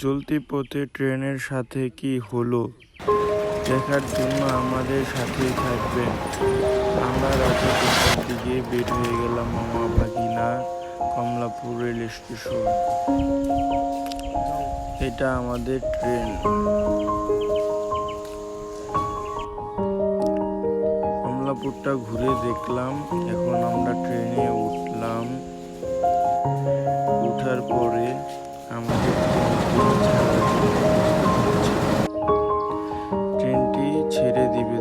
চলতি পথে ট্রেনের সাথে কি হলো দেখার জন্য আমাদের সাথেই থাকবেন। আমরা রাতে ৩টার দিকে বের হয়ে গেলাম মামা ভাগিনা কমলাপুর রেল স্টেশন। এটা আমাদের ট্রেন। কমলাপুরটা ঘুরে দেখলাম। এখন আমরা ট্রেনে উঠলাম। উঠার পরে আমাদের ট্রেনটি ছেড়ে দিবে।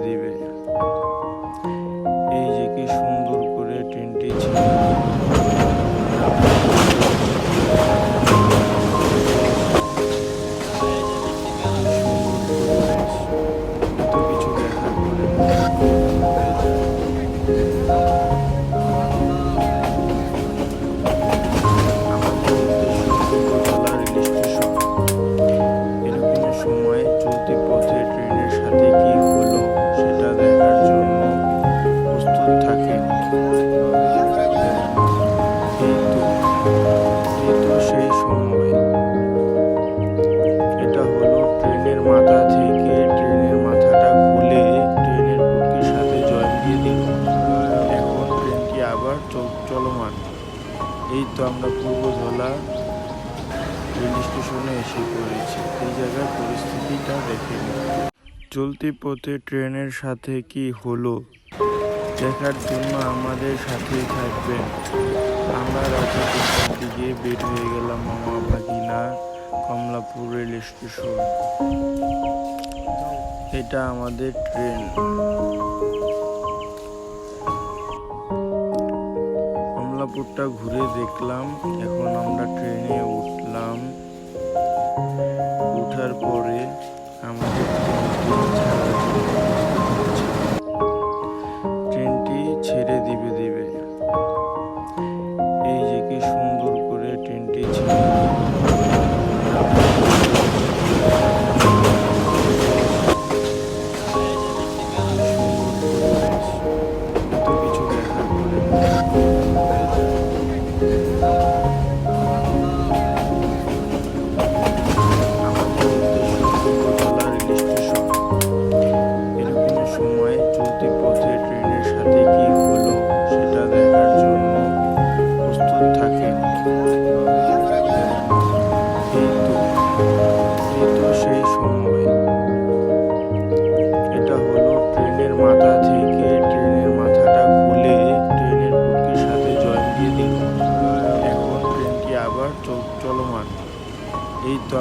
এই যে কি সুন্দর করে ট্রেনটি ছেড়ে এত কিছু দেখার পরে আমাদের উদ্দেশ্য পূর্বতলা রেল স্টেশন। এরকম সময় চলতি পথে ট্রেনের সাথে কি হলো সেটা দেখার জন্য প্রস্তুত থাকে। এই তো সেই সময়। এটা হলো ট্রেনের মাথা থেকে ট্রেনের মাথাটা খুলে ট্রেনের বগির সাথে জয়েন দিয়ে দিল। এখন ট্রেনটি আবার চলমান। এই তো আমরা পূর্বধলা রেল স্টেশনে এসে পড়েছি। এই জায়গার পরিস্থিতিটা দেখে নিই। চলতি পথে ট্রেনের সাথে কি হলো দেখার জন্য আমাদের সাথেই থাকবেন। আমরা রাতে ৩টার দিকে বের হয়ে গেলাম মামা ভাগিনা কমলাপুর রেল স্টেশন। এটা আমাদের ট্রেন। কমলাপুরটা ঘুরে দেখলাম। এখন আমরা ট্রেনে উঠলাম। উঠার পরে আমাদের